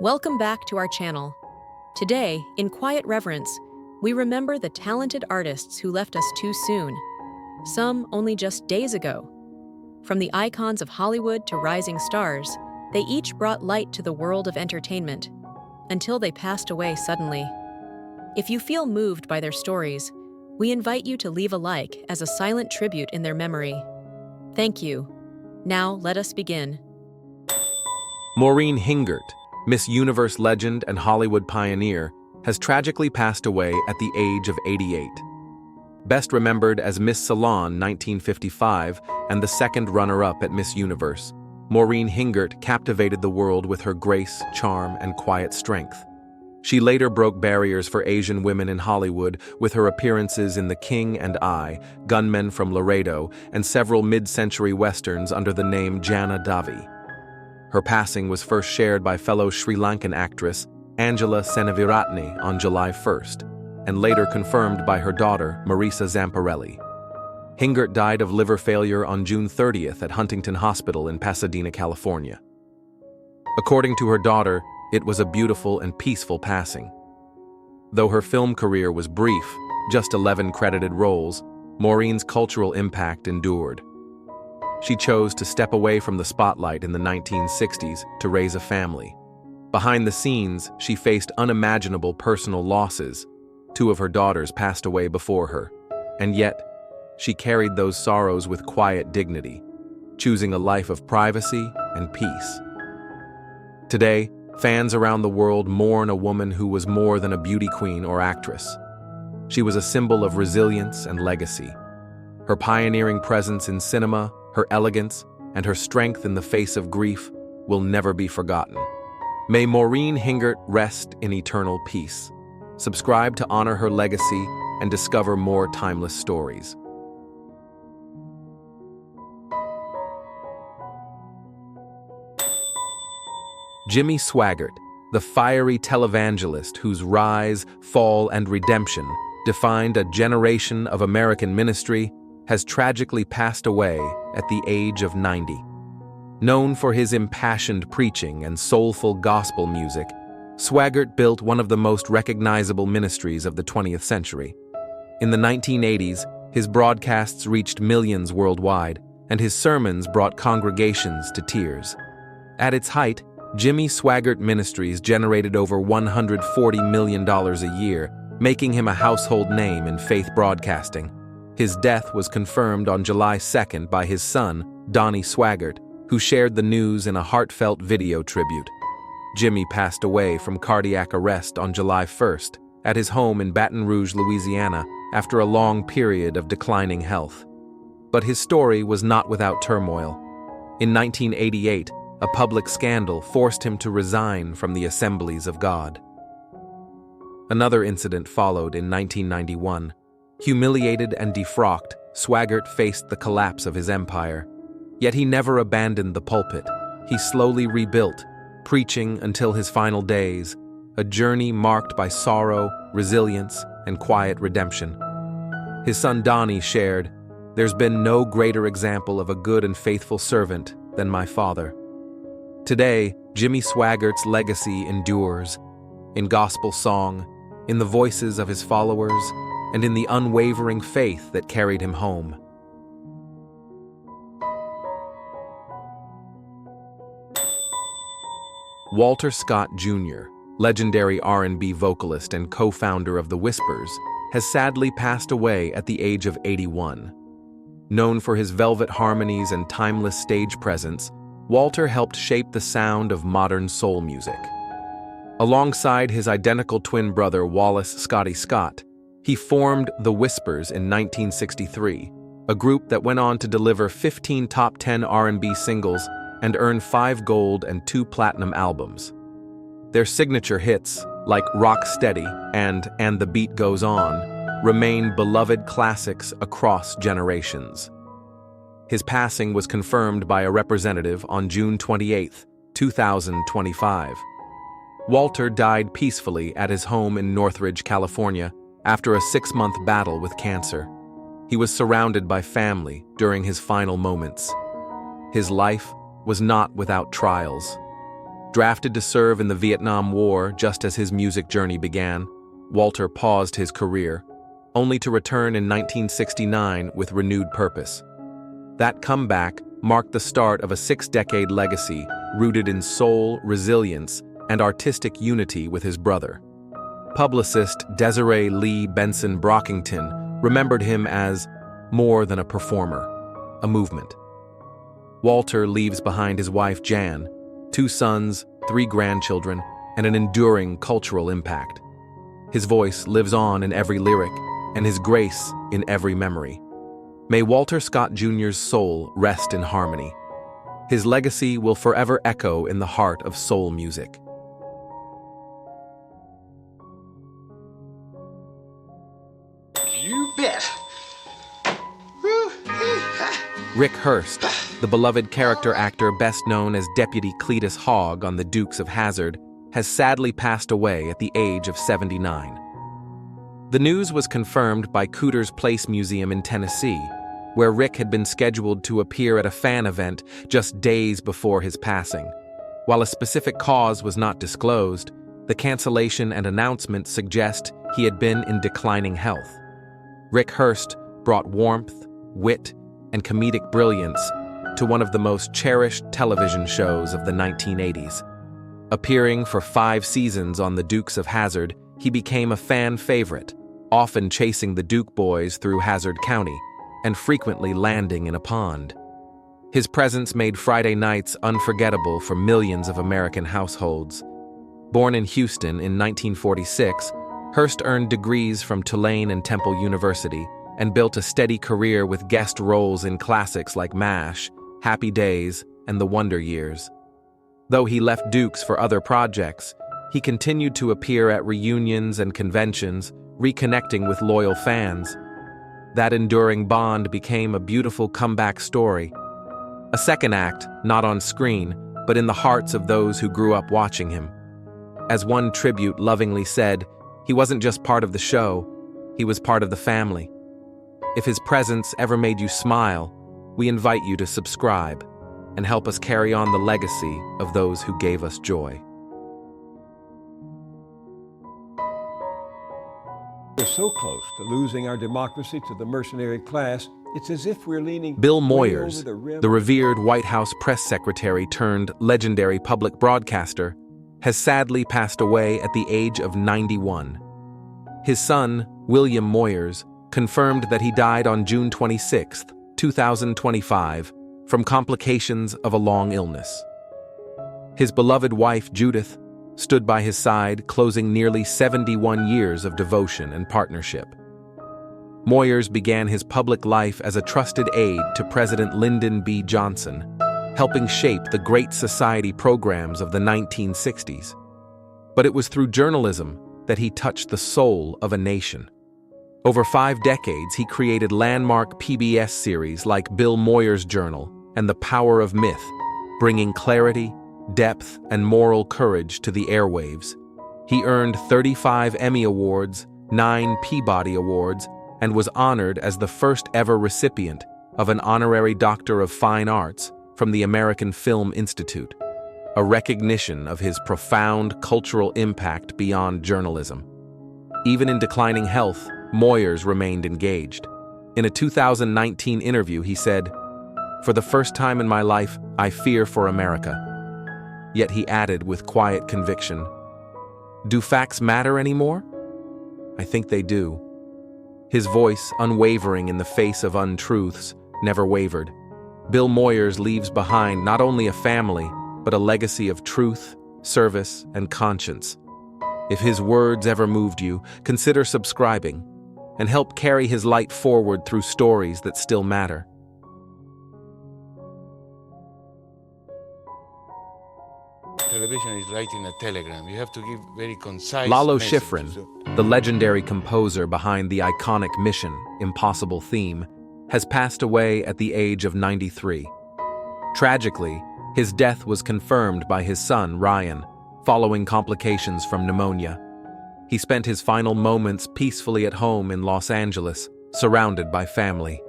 Welcome back to our channel. Today, in quiet reverence, we remember the talented artists who left us too soon, some only just days ago. From the icons of Hollywood to rising stars, they each brought light to the world of entertainment, until they passed away suddenly. If you feel moved by their stories, we invite you to leave a like as a silent tribute in their memory. Thank you. Now, let us begin. Maureen Hingert, Miss Universe legend and Hollywood pioneer, has tragically passed away at the age of 88. Best remembered as Miss Salon 1955 and the second runner-up at Miss Universe, Maureen Hingert captivated the world with her grace, charm, and quiet strength. She later broke barriers for Asian women in Hollywood with her appearances in The King and I, Gunmen from Laredo, and several mid-century westerns under the name Jana Davi. Her passing was first shared by fellow Sri Lankan actress Angela Seneviratne on July 1st, and later confirmed by her daughter Marisa Zamparelli. Hingert died of liver failure on June 30th at Huntington Hospital in Pasadena, California. According to her daughter, it was a beautiful and peaceful passing. Though her film career was brief, just 11 credited roles, Maureen's cultural impact endured. She chose to step away from the spotlight in the 1960s to raise a family. Behind the scenes, she faced unimaginable personal losses. 2 of her daughters passed away before her, and yet, she carried those sorrows with quiet dignity, choosing a life of privacy and peace. Today, fans around the world mourn a woman who was more than a beauty queen or actress. She was a symbol of resilience and legacy. Her pioneering presence in cinema, her elegance, and her strength in the face of grief will never be forgotten. May Maureen Hingert rest in eternal peace. Subscribe to honor her legacy and discover more timeless stories. Jimmy Swaggart, the fiery televangelist whose rise, fall, and redemption defined a generation of American ministry, has tragically passed away at the age of 90. Known for his impassioned preaching and soulful gospel music, Swaggart built one of the most recognizable ministries of the 20th century. In the 1980s, his broadcasts reached millions worldwide, and his sermons brought congregations to tears. At its height, Jimmy Swaggart Ministries generated over $140 million a year, making him a household name in faith broadcasting. His death was confirmed on July 2nd by his son, Donnie Swaggart, who shared the news in a heartfelt video tribute. Jimmy passed away from cardiac arrest on July 1st at his home in Baton Rouge, Louisiana, after a long period of declining health. But his story was not without turmoil. In 1988, a public scandal forced him to resign from the Assemblies of God. Another incident followed in 1991. Humiliated and defrocked, Swaggart faced the collapse of his empire. Yet he never abandoned the pulpit. He slowly rebuilt, preaching until his final days, a journey marked by sorrow, resilience, and quiet redemption. His son Donnie shared, "There's been no greater example of a good and faithful servant than my father." Today, Jimmy Swaggart's legacy endures, in gospel song, in the voices of his followers, and in the unwavering faith that carried him home. Walter Scott Jr., legendary R&B vocalist and co-founder of The Whispers, has sadly passed away at the age of 81. Known for his velvet harmonies and timeless stage presence, Walter helped shape the sound of modern soul music. Alongside his identical twin brother Wallace "Scotty" Scott, he formed The Whispers in 1963, a group that went on to deliver 15 top 10 R&B singles and earn 5 gold and 2 platinum albums. Their signature hits, like Rock Steady and The Beat Goes On, remain beloved classics across generations. His passing was confirmed by a representative on June 28, 2025. Walter died peacefully at his home in Northridge, California, after a 6-month battle with cancer. He was surrounded by family during his final moments. His life was not without trials. Drafted to serve in the Vietnam War just as his music journey began, Walter paused his career, only to return in 1969 with renewed purpose. That comeback marked the start of a 6-decade legacy rooted in soul, resilience, and artistic unity with his brother. Publicist Desiree Lee Benson Brockington remembered him as more than a performer, a movement. Walter leaves behind his wife Jan, 2 sons, 3 grandchildren, and an enduring cultural impact. His voice lives on in every lyric, and his grace in every memory. May Walter Scott Jr.'s soul rest in harmony. His legacy will forever echo in the heart of soul music. You bet. Rick Hurst, the beloved character actor best known as Deputy Cletus Hogg on the Dukes of Hazzard, has sadly passed away at the age of 79. The news was confirmed by Cooter's Place Museum in Tennessee, where Rick had been scheduled to appear at a fan event just days before his passing. While a specific cause was not disclosed, the cancellation and announcement suggest he had been in declining health. Rick Hurst brought warmth, wit, and comedic brilliance to one of the most cherished television shows of the 1980s. Appearing for 5 seasons on the Dukes of Hazzard, he became a fan favorite, often chasing the Duke boys through Hazzard County and frequently landing in a pond. His presence made Friday nights unforgettable for millions of American households. Born in Houston in 1946, Hurst earned degrees from Tulane and Temple University and built a steady career with guest roles in classics like MASH, Happy Days, and The Wonder Years. Though he left Dukes for other projects, he continued to appear at reunions and conventions, reconnecting with loyal fans. That enduring bond became a beautiful comeback story. A second act, not on screen, but in the hearts of those who grew up watching him. As one tribute lovingly said, he wasn't just part of the show, he was part of the family. If his presence ever made you smile, we invite you to subscribe and help us carry on the legacy of those who gave us joy. We're so close to losing our democracy to the mercenary class, it's as if we're leaning Bill way Moyers, over the rim. the revered White House press secretary turned legendary public broadcaster, has sadly passed away at the age of 91. His son, William Moyers, confirmed that he died on June 26, 2025, from complications of a long illness. His beloved wife, Judith, stood by his side, closing nearly 71 years of devotion and partnership. Moyers began his public life as a trusted aide to President Lyndon B. Johnson, helping shape the Great Society programs of the 1960s. But it was through journalism that he touched the soul of a nation. Over 5 decades, he created landmark PBS series like Bill Moyers' Journal and The Power of Myth, bringing clarity, depth, and moral courage to the airwaves. He earned 35 Emmy Awards, 9 Peabody Awards, and was honored as the first ever recipient of an honorary Doctor of Fine Arts from the American Film Institute, a recognition of his profound cultural impact beyond journalism. Even in declining health, Moyers remained engaged. In a 2019 interview, he said, "For the first time in my life, I fear for America." Yet he added with quiet conviction, "Do facts matter anymore? I think they do." His voice, unwavering in the face of untruths, never wavered. Bill Moyers leaves behind not only a family, but a legacy of truth, service, and conscience. If his words ever moved you, consider subscribing and help carry his light forward through stories that still matter. Television is writing a telegram. You have to give very concise Lalo messages. Schifrin, the legendary composer behind the iconic Mission: Impossible theme, has passed away at the age of 93. Tragically, his death was confirmed by his son, Ryan, following complications from pneumonia. He spent his final moments peacefully at home in Los Angeles, surrounded by family.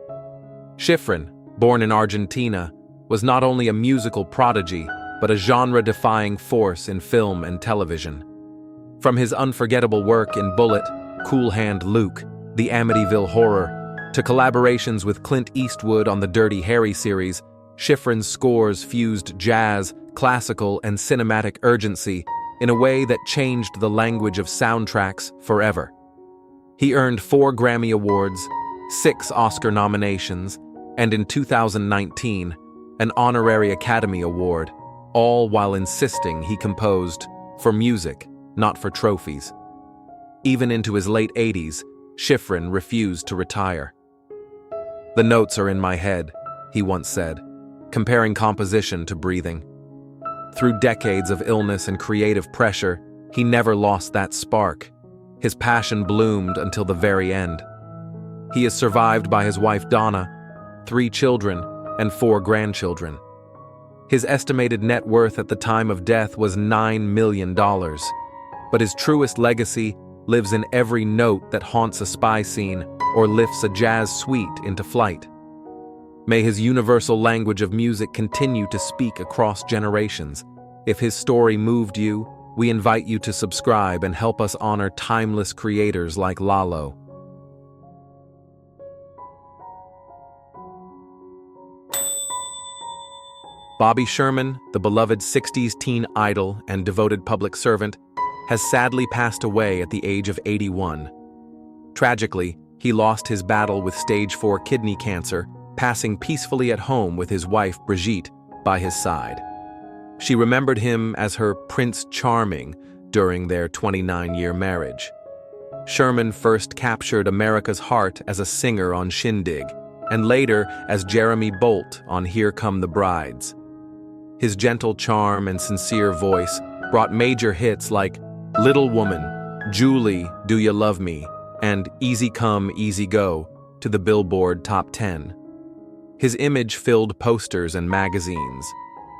Schifrin, born in Argentina, was not only a musical prodigy, but a genre-defying force in film and television. From his unforgettable work in Bullet, Cool Hand Luke, The Amityville Horror, to collaborations with Clint Eastwood on the Dirty Harry series, Schifrin's scores fused jazz, classical, and cinematic urgency in a way that changed the language of soundtracks forever. He earned 4 Grammy Awards, 6 Oscar nominations, and in 2019, an Honorary Academy Award, all while insisting he composed for music, not for trophies. Even into his late 80s, Schifrin refused to retire. "The notes are in my head," he once said, comparing composition to breathing. Through decades of illness and creative pressure, he never lost that spark. His passion bloomed until the very end. He is survived by his wife Donna, 3 children, and 4 grandchildren. His estimated net worth at the time of death was $9 million, but his truest legacy lives in every note that haunts a spy scene or lifts a jazz suite into flight. May his universal language of music continue to speak across generations. If his story moved you, we invite you to subscribe and help us honor timeless creators like Lalo. Bobby Sherman, the beloved 60s teen idol and devoted public servant, has sadly passed away at the age of 81. Tragically, he lost his battle with stage 4 kidney cancer, passing peacefully at home with his wife Brigitte by his side. She remembered him as her Prince Charming during their 29-year marriage. Sherman first captured America's heart as a singer on Shindig, and later as Jeremy Bolt on Here Come the Brides. His gentle charm and sincere voice brought major hits like Little Woman, Julie, Do You Love Me, and Easy Come, Easy Go to the Billboard Top 10. His image filled posters and magazines,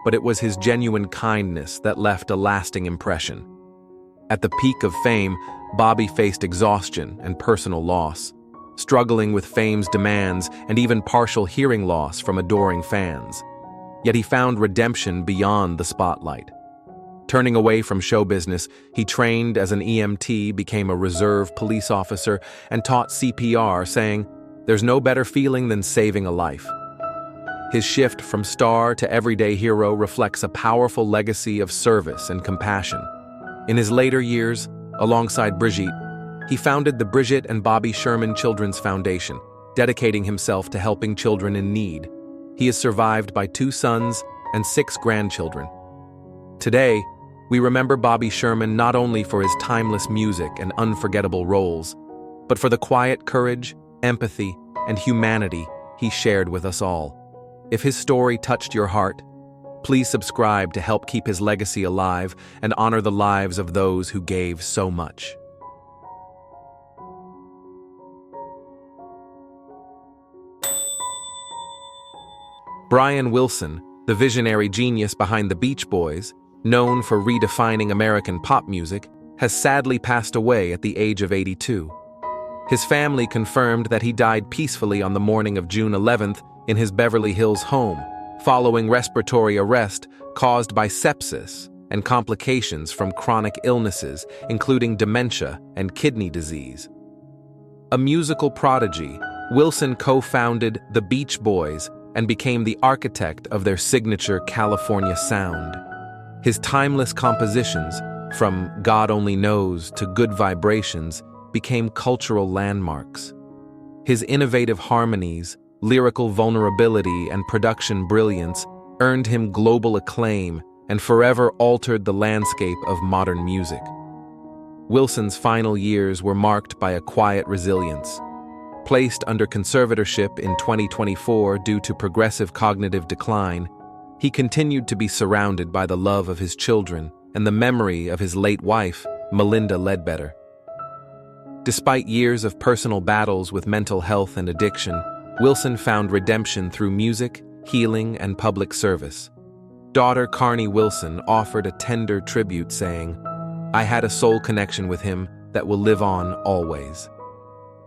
but it was his genuine kindness that left a lasting impression. At the peak of fame, Bobby faced exhaustion and personal loss, struggling with fame's demands and even partial hearing loss from adoring fans. Yet he found redemption beyond the spotlight. Turning away from show business, he trained as an EMT, became a reserve police officer, and taught CPR, saying, "There's no better feeling than saving a life." His shift from star to everyday hero reflects a powerful legacy of service and compassion. In his later years, alongside Brigitte, he founded the Bridget and Bobby Sherman Children's Foundation, dedicating himself to helping children in need. He is survived by 2 sons and 6 grandchildren. Today, we remember Bobby Sherman not only for his timeless music and unforgettable roles, but for the quiet courage, empathy, and humanity he shared with us all. If his story touched your heart, please subscribe to help keep his legacy alive and honor the lives of those who gave so much. Brian Wilson, the visionary genius behind the Beach Boys, known for redefining American pop music, has sadly passed away at the age of 82. His family confirmed that he died peacefully on the morning of June 11th in his Beverly Hills home, following respiratory arrest caused by sepsis and complications from chronic illnesses, including dementia and kidney disease. A musical prodigy, Wilson co-founded the Beach Boys and became the architect of their signature California sound. His timeless compositions, from God Only Knows to Good Vibrations, became cultural landmarks. His innovative harmonies, lyrical vulnerability, and production brilliance earned him global acclaim and forever altered the landscape of modern music. Wilson's final years were marked by a quiet resilience. Placed under conservatorship in 2024 due to progressive cognitive decline, he continued to be surrounded by the love of his children and the memory of his late wife, Melinda Ledbetter. Despite years of personal battles with mental health and addiction, Wilson found redemption through music, healing, and public service. Daughter Carney Wilson offered a tender tribute, saying, "I had a soul connection with him that will live on always."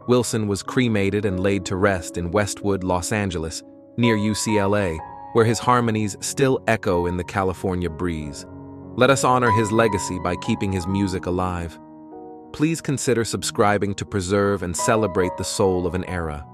Wilson was cremated and laid to rest in Westwood, Los Angeles, near UCLA, where his harmonies still echo in the California breeze. Let us honor his legacy by keeping his music alive. Please consider subscribing to preserve and celebrate the soul of an era.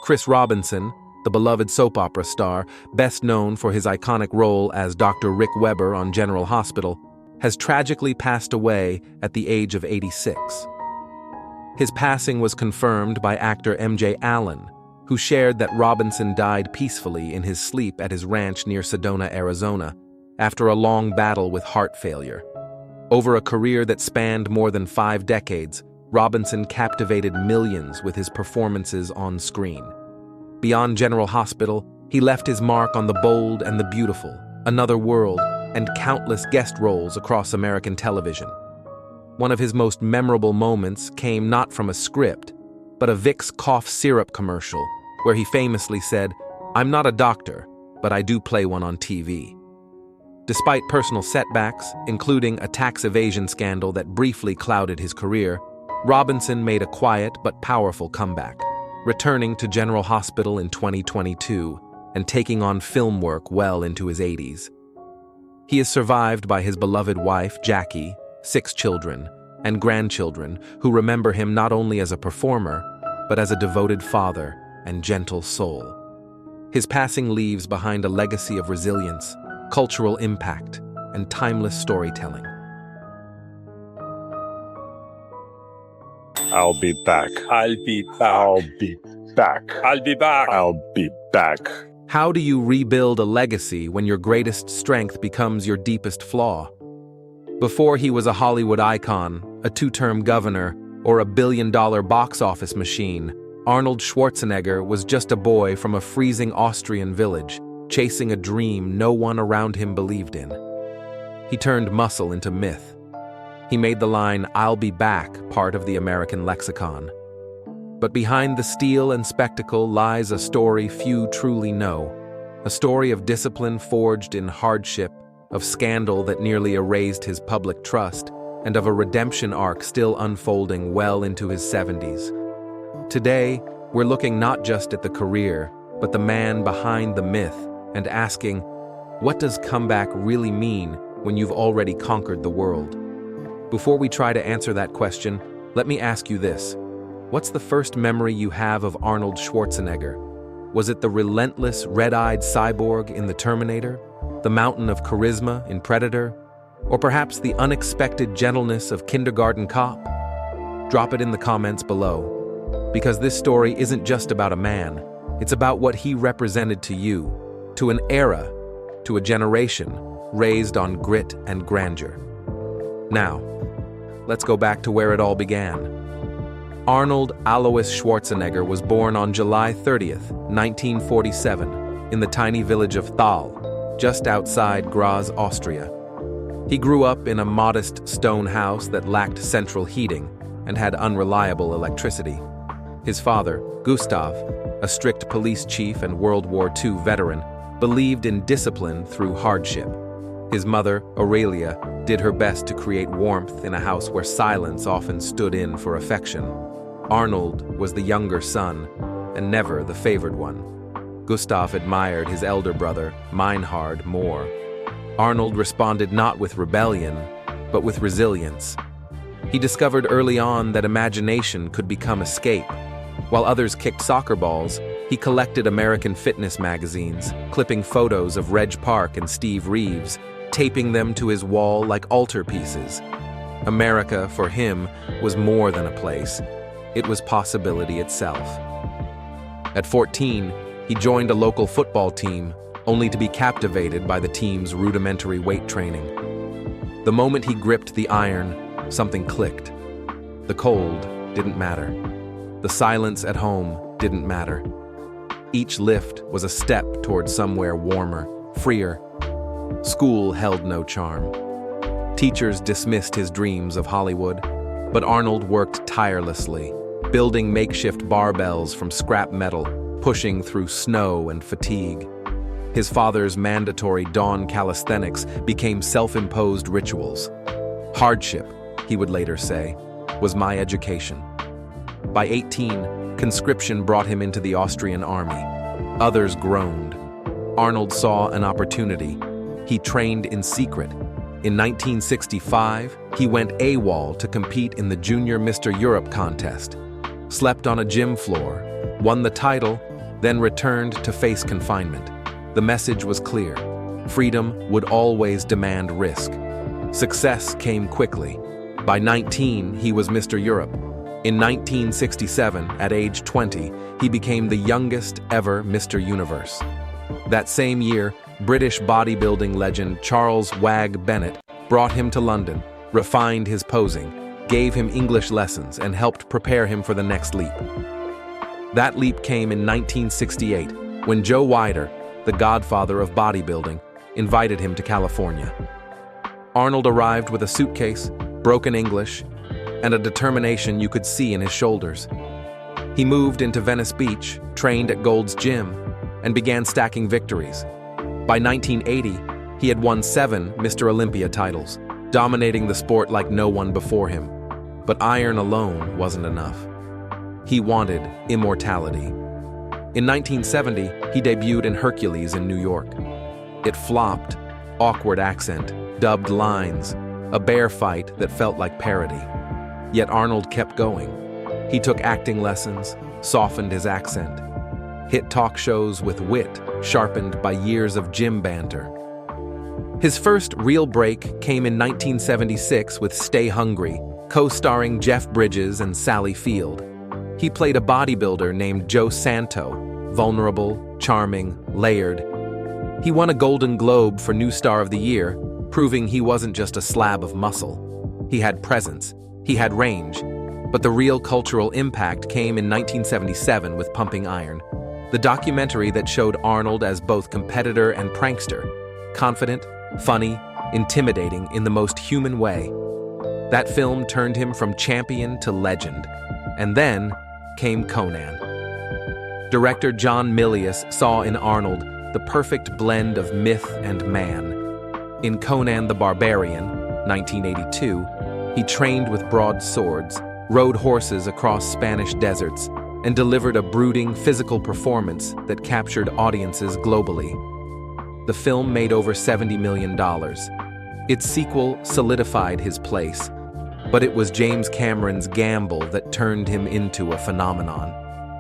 Chris Robinson, the beloved soap opera star, best known for his iconic role as Dr. Rick Weber on General Hospital, has tragically passed away at the age of 86. His passing was confirmed by actor MJ Allen, who shared that Robinson died peacefully in his sleep at his ranch near Sedona, Arizona, after a long battle with heart failure. Over a career that spanned more than 5 decades, Robinson captivated millions with his performances on screen. Beyond General Hospital, he left his mark on The Bold and the Beautiful, Another World, and countless guest roles across American television. One of his most memorable moments came not from a script, but a Vicks cough syrup commercial, where he famously said, "I'm not a doctor, but I do play one on TV." Despite personal setbacks, including a tax evasion scandal that briefly clouded his career, Robinson made a quiet but powerful comeback, returning to General Hospital in 2022 and taking on film work well into his 80s. He is survived by his beloved wife, Jackie, 6 children, and grandchildren who remember him not only as a performer, but as a devoted father and gentle soul. His passing leaves behind a legacy of resilience, cultural impact, and timeless storytelling. I'll be back. I'll be back. I'll be back. I'll be back. I'll be back. How do you rebuild a legacy when your greatest strength becomes your deepest flaw? Before he was a Hollywood icon, a 2-term governor, or a billion-dollar box office machine, Arnold Schwarzenegger was just a boy from a freezing Austrian village, chasing a dream no one around him believed in. He turned muscle into myth. He made the line, "I'll be back," part of the American lexicon. But behind the steel and spectacle lies a story few truly know, a story of discipline forged in hardship, of scandal that nearly erased his public trust, and of a redemption arc still unfolding well into his 70s. Today, we're looking not just at the career, but the man behind the myth, and asking, what does comeback really mean when you've already conquered the world? Before we try to answer that question, let me ask you this. What's the first memory you have of Arnold Schwarzenegger? Was it the relentless, red-eyed cyborg in The Terminator? The mountain of charisma in Predator? Or perhaps the unexpected gentleness of Kindergarten Cop? Drop it in the comments below. Because this story isn't just about a man, it's about what he represented to you, to an era, to a generation raised on grit and grandeur. Now, let's go back to where it all began. Arnold Alois Schwarzenegger was born on July 30th, 1947, in the tiny village of Thal, just outside Graz, Austria. He grew up in a modest stone house that lacked central heating and had unreliable electricity. His father, Gustav, a strict police chief and World War II veteran, believed in discipline through hardship. His mother, Aurelia, did her best to create warmth in a house where silence often stood in for affection. Arnold was the younger son, and never the favored one. Gustav admired his elder brother, Meinhard, more. Arnold responded not with rebellion, but with resilience. He discovered early on that imagination could become escape. While others kicked soccer balls, he collected American fitness magazines, clipping photos of Reg Park and Steve Reeves, taping them to his wall like altarpieces. America, for him, was more than a place. It was possibility itself. At 14, he joined a local football team, only to be captivated by the team's rudimentary weight training. The moment he gripped the iron, something clicked. The cold didn't matter. The silence at home didn't matter. Each lift was a step towards somewhere warmer, freer. School held no charm. Teachers dismissed his dreams of Hollywood, but Arnold worked tirelessly, building makeshift barbells from scrap metal, pushing through snow and fatigue. His father's mandatory dawn calisthenics became self-imposed rituals. Hardship, he would later say, was my education. By 18, conscription brought him into the Austrian army. Others groaned. Arnold saw an opportunity. He trained in secret. In 1965, he went AWOL to compete in the Junior Mr. Europe contest. Slept on a gym floor, won the title, then returned to face confinement. The message was clear. Freedom would always demand risk. Success came quickly. By 19, he was Mr. Europe. In 1967, at age 20, he became the youngest ever Mr. Universe. That same year, British bodybuilding legend Charles "Wag" Bennett brought him to London, refined his posing, gave him English lessons, and helped prepare him for the next leap. That leap came in 1968, when Joe Weider, the godfather of bodybuilding, invited him to California. Arnold arrived with a suitcase, broken English, and a determination you could see in his shoulders. He moved into Venice Beach, trained at Gold's Gym, and began stacking victories. By 1980, he had won 7 Mr. Olympia titles, dominating the sport like no one before him. But iron alone wasn't enough. He wanted immortality. In 1970, he debuted in Hercules in New York. It flopped, awkward accent, dubbed lines, a bear fight that felt like parody. Yet Arnold kept going. He took acting lessons, softened his accent, hit talk shows with wit sharpened by years of gym banter. His first real break came in 1976 with Stay Hungry, co-starring Jeff Bridges and Sally Field. He played a bodybuilder named Joe Santo, vulnerable, charming, layered. He won a Golden Globe for New Star of the Year, proving he wasn't just a slab of muscle. He had presence, he had range, but the real cultural impact came in 1977 with Pumping Iron, the documentary that showed Arnold as both competitor and prankster, confident, funny, intimidating in the most human way. That film turned him from champion to legend. And then came Conan. Director John Milius saw in Arnold the perfect blend of myth and man. In Conan the Barbarian, 1982, he trained with broadswords, rode horses across Spanish deserts, and delivered a brooding physical performance that captured audiences globally. The film made over $70 million. Its sequel solidified his place, but it was James Cameron's gamble that turned him into a phenomenon.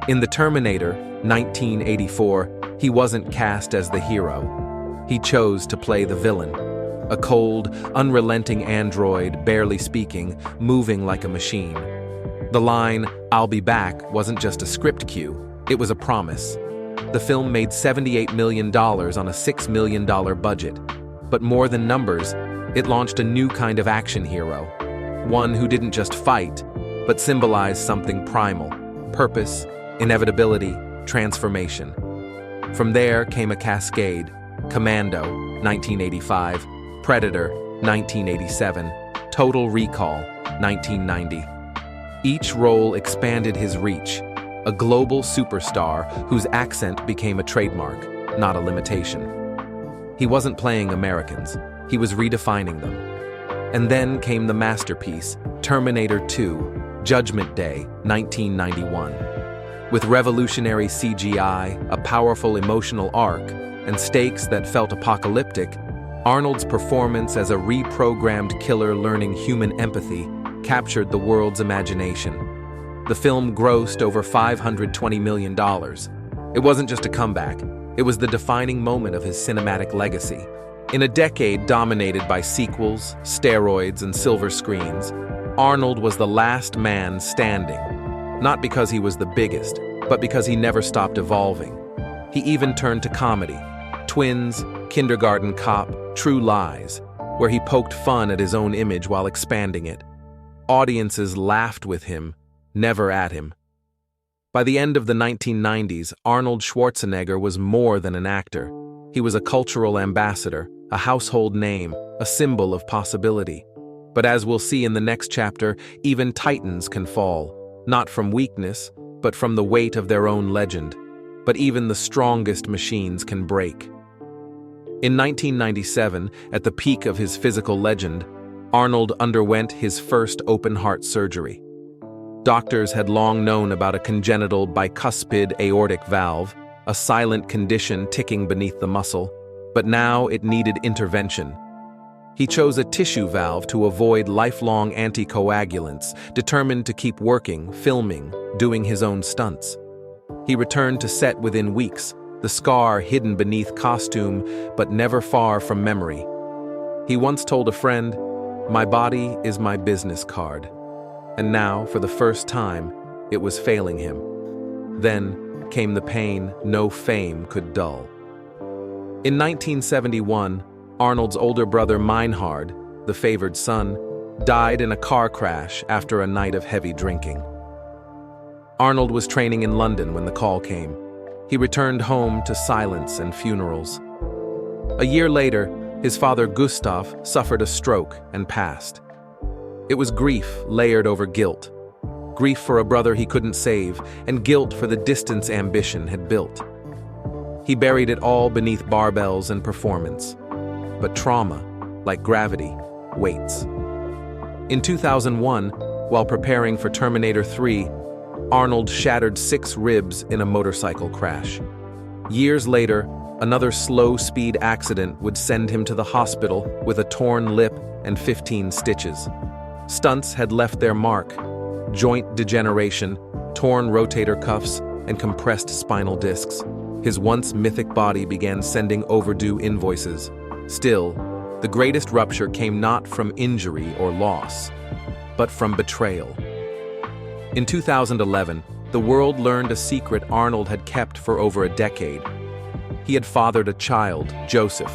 In The Terminator, 1984, he wasn't cast as the hero. He chose to play the villain, a cold, unrelenting android, barely speaking, moving like a machine. The line, "I'll be back," wasn't just a script cue, it was a promise. The film made $78 million on a $6 million budget. But more than numbers, it launched a new kind of action hero. One who didn't just fight, but symbolized something primal: purpose, inevitability, transformation. From there came a cascade: Commando, 1985, Predator, 1987, Total Recall, 1990. Each role expanded his reach, a global superstar whose accent became a trademark, not a limitation. He wasn't playing Americans, he was redefining them. And then came the masterpiece, Terminator 2, Judgment Day, 1991. With revolutionary CGI, a powerful emotional arc, and stakes that felt apocalyptic, Arnold's performance as a reprogrammed killer learning human empathy captured the world's imagination. The film grossed over $520 million. It wasn't just a comeback, it was the defining moment of his cinematic legacy. In a decade dominated by sequels, steroids, and silver screens, Arnold was the last man standing. Not because he was the biggest, but because he never stopped evolving. He even turned to comedy: Twins, Kindergarten Cop, True Lies, where he poked fun at his own image while expanding it. Audiences laughed with him, never at him. By the end of the 1990s, Arnold Schwarzenegger was more than an actor. He was a cultural ambassador, a household name, a symbol of possibility. But as we'll see in the next chapter, even titans can fall, not from weakness, but from the weight of their own legend. But even the strongest machines can break. In 1997, at the peak of his physical legend, Arnold underwent his first open-heart surgery. Doctors had long known about a congenital bicuspid aortic valve, a silent condition ticking beneath the muscle, but now it needed intervention. He chose a tissue valve to avoid lifelong anticoagulants, determined to keep working, filming, doing his own stunts. He returned to set within weeks, the scar hidden beneath costume, but never far from memory. He once told a friend, "My body is my business card." And now, for the first time, it was failing him. Then came the pain no fame could dull. In 1971, Arnold's older brother Meinhard, the favored son, died in a car crash after a night of heavy drinking. Arnold was training in London when the call came. He returned home to silence and funerals. A year later, his father Gustav suffered a stroke and passed. It was grief layered over guilt. Grief for a brother he couldn't save, and guilt for the distance ambition had built. He buried it all beneath barbells and performance. But trauma, like gravity, waits. In 2001, while preparing for Terminator 3, Arnold shattered 6 ribs in a motorcycle crash. Years later, another slow-speed accident would send him to the hospital with a torn lip and 15 stitches. Stunts had left their mark: joint degeneration, torn rotator cuffs, and compressed spinal discs. His once mythic body began sending overdue invoices. Still, the greatest rupture came not from injury or loss, but from betrayal. In 2011, the world learned a secret Arnold had kept for over a decade. He had fathered a child, Joseph,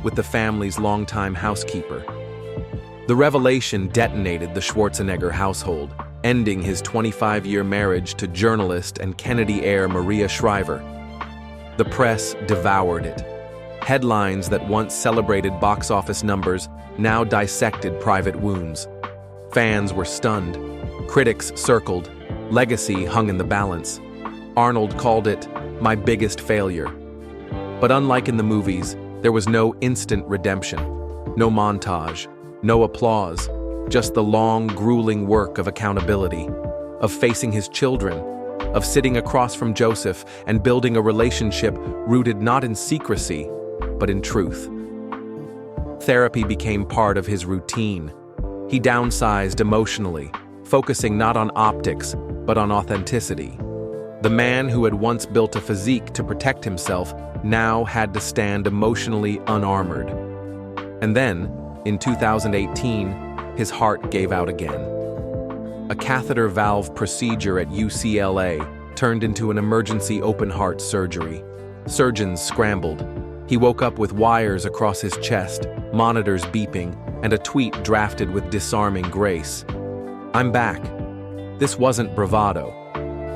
with the family's longtime housekeeper. The revelation detonated the Schwarzenegger household, ending his 25-year marriage to journalist and Kennedy heir Maria Shriver. The press devoured it. Headlines that once celebrated box office numbers now dissected private wounds. Fans were stunned. Critics circled. Legacy hung in the balance. Arnold called it "my biggest failure." But unlike in the movies, there was no instant redemption, no montage, no applause, just the long, grueling work of accountability, of facing his children, of sitting across from Joseph and building a relationship rooted not in secrecy, but in truth. Therapy became part of his routine. He downsized emotionally, focusing not on optics, but on authenticity. The man who had once built a physique to protect himself now had to stand emotionally unarmored. And then, in 2018, his heart gave out again. A catheter valve procedure at UCLA turned into an emergency open-heart surgery. Surgeons scrambled. He woke up with wires across his chest, monitors beeping, and a tweet drafted with disarming grace. "I'm back." This wasn't bravado.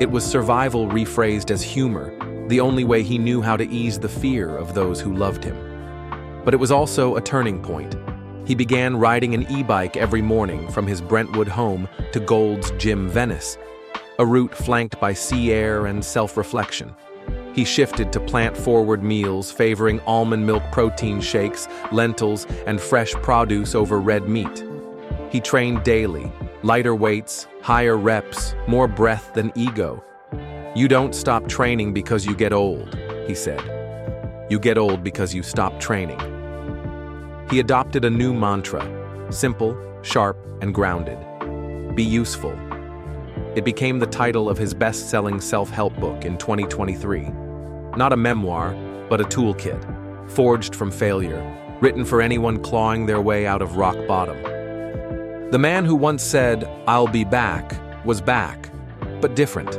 It was survival rephrased as humor, the only way he knew how to ease the fear of those who loved him. But it was also a turning point. He began riding an e-bike every morning from his Brentwood home to Gold's Gym Venice, a route flanked by sea air and self-reflection. He shifted to plant-forward meals, favoring almond milk protein shakes, lentils, and fresh produce over red meat. He trained daily, lighter weights, higher reps, more breath than ego. "You don't stop training because you get old," he said. "You get old because you stop training." He adopted a new mantra: simple, sharp, and grounded. Be useful. It became the title of his best-selling self-help book in 2023. Not a memoir, but a toolkit, forged from failure, written for anyone clawing their way out of rock bottom. The man who once said, "I'll be back," was back, but different,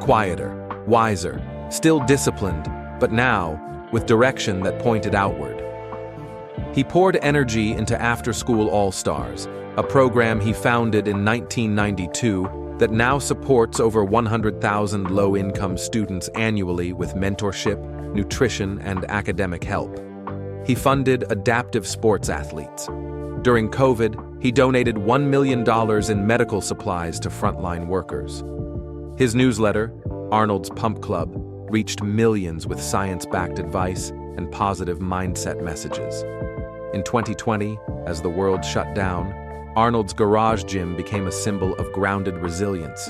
quieter, wiser, still disciplined, but now with direction that pointed outward. He poured energy into After School All-Stars, a program he founded in 1992 that now supports over 100,000 low-income students annually with mentorship, nutrition, and academic help. He funded adaptive sports athletes. During COVID, he donated $1 million in medical supplies to frontline workers. His newsletter, Arnold's Pump Club, reached millions with science-backed advice and positive mindset messages. In 2020, as the world shut down, Arnold's garage gym became a symbol of grounded resilience.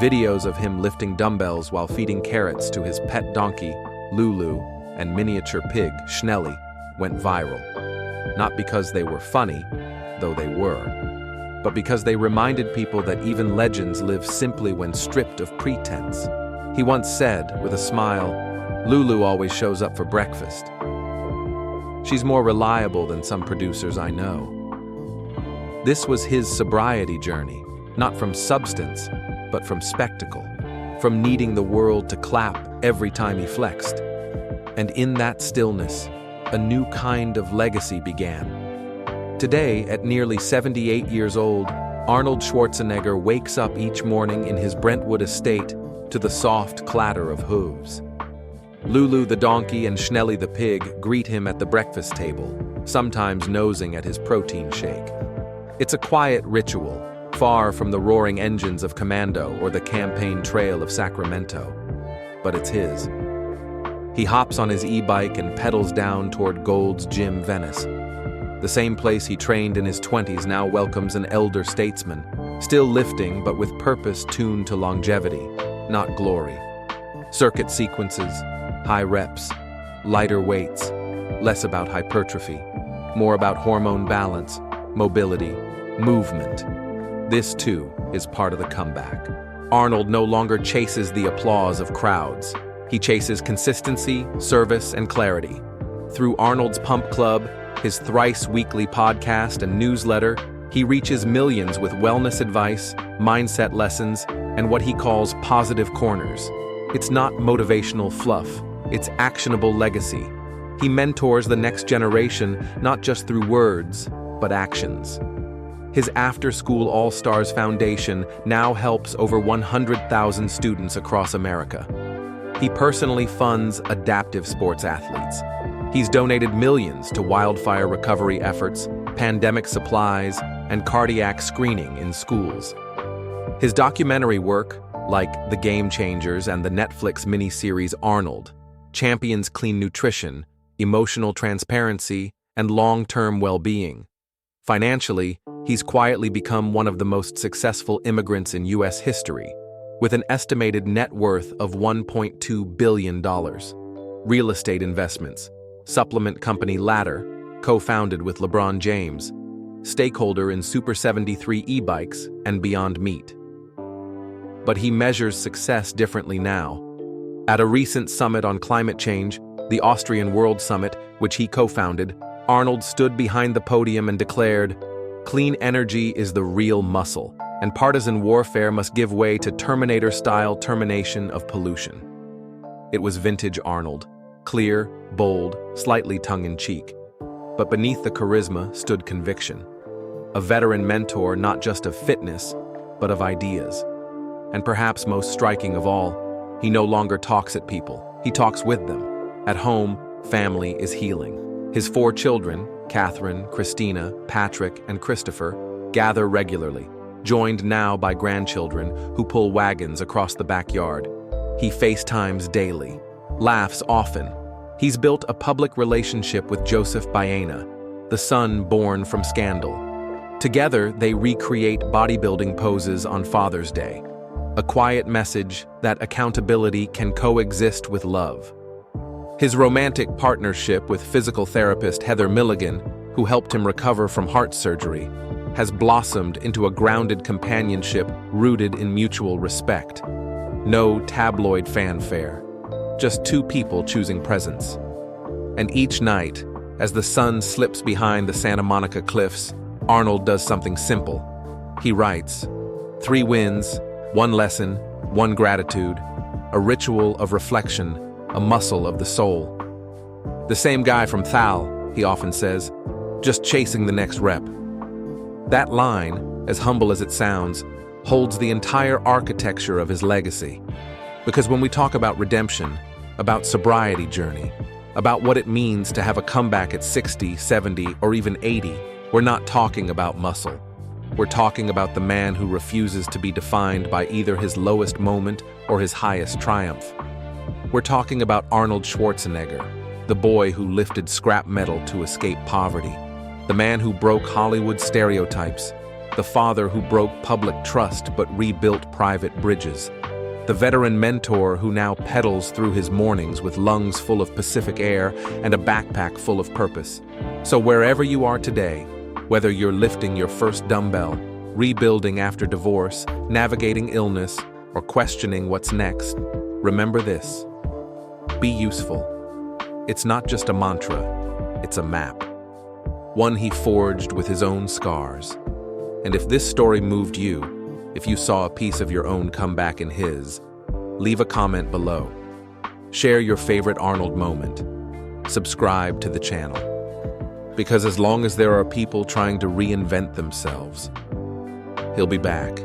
Videos of him lifting dumbbells while feeding carrots to his pet donkey, Lulu, and miniature pig, Schnelly, went viral. Not because they were funny, though they were, but because they reminded people that even legends live simply when stripped of pretense. He once said, with a smile, "Lulu always shows up for breakfast. She's more reliable than some producers I know." This was his sobriety journey, not from substance, but from spectacle, from needing the world to clap every time he flexed. And in that stillness, a new kind of legacy began. Today, at nearly 78 years old, Arnold Schwarzenegger wakes up each morning in his Brentwood estate to the soft clatter of hooves. Lulu the donkey and Schnelly the pig greet him at the breakfast table, sometimes nosing at his protein shake. It's a quiet ritual, far from the roaring engines of Commando or the campaign trail of Sacramento. But it's his. He hops on his e-bike and pedals down toward Gold's Gym Venice. The same place he trained in his 20s now welcomes an elder statesman, still lifting but with purpose tuned to longevity, not glory. Circuit sequences, high reps, lighter weights, less about hypertrophy, more about hormone balance, mobility, movement. This, too, is part of the comeback. Arnold no longer chases the applause of crowds. He chases consistency, service, and clarity. Through Arnold's Pump Club, his thrice-weekly podcast and newsletter, he reaches millions with wellness advice, mindset lessons, and what he calls positive corners. It's not motivational fluff, it's actionable legacy. He mentors the next generation not just through words, but actions. His after-school All-Stars Foundation now helps over 100,000 students across America. He personally funds adaptive sports athletes. He's donated millions to wildfire recovery efforts, pandemic supplies, and cardiac screening in schools. His documentary work, like The Game Changers and the Netflix miniseries Arnold, champions clean nutrition, emotional transparency, and long-term well-being. Financially, he's quietly become one of the most successful immigrants in U.S. history, with an estimated net worth of $1.2 billion. Real estate investments, supplement company Ladder, co-founded with LeBron James, stakeholder in Super 73 e-bikes and Beyond Meat. But he measures success differently now. At a recent summit on climate change, the Austrian World Summit, which he co-founded, Arnold stood behind the podium and declared, "Clean energy is the real muscle, and partisan warfare must give way to Terminator-style termination of pollution." It was vintage Arnold, clear, bold, slightly tongue-in-cheek. But beneath the charisma stood conviction. A veteran mentor not just of fitness, but of ideas. And perhaps most striking of all, he no longer talks at people, he talks with them. At home, family is healing. His 4 children, Catherine, Christina, Patrick, and Christopher, gather regularly, joined now by grandchildren who pull wagons across the backyard. He FaceTimes daily, laughs often. He's built a public relationship with Joseph Baena, the son born from scandal. Together, they recreate bodybuilding poses on Father's Day, a quiet message that accountability can coexist with love. His romantic partnership with physical therapist Heather Milligan, who helped him recover from heart surgery, has blossomed into a grounded companionship rooted in mutual respect. No tabloid fanfare, just 2 people choosing presence. And each night, as the sun slips behind the Santa Monica cliffs, Arnold does something simple. He writes, 3 wins, 1 lesson, 1 gratitude, a ritual of reflection, a muscle of the soul. The same guy from Thal, he often says, just chasing the next rep. That line, as humble as it sounds, holds the entire architecture of his legacy. Because when we talk about redemption, about sobriety journey, about what it means to have a comeback at 60, 70, or even 80, we're not talking about muscle. We're talking about the man who refuses to be defined by either his lowest moment or his highest triumph. We're talking about Arnold Schwarzenegger, the boy who lifted scrap metal to escape poverty, the man who broke Hollywood stereotypes, The father who broke public trust but rebuilt private bridges. The veteran mentor who now pedals through his mornings with lungs full of Pacific air and a backpack full of purpose. So wherever you are today, whether you're lifting your first dumbbell, rebuilding after divorce, navigating illness, or questioning what's next, remember this. Be useful. It's not just a mantra, it's a map. One he forged with his own scars. And if this story moved you, if you saw a piece of your own comeback in his, leave a comment below. Share your favorite Arnold moment. Subscribe to the channel. Because as long as there are people trying to reinvent themselves, he'll be back.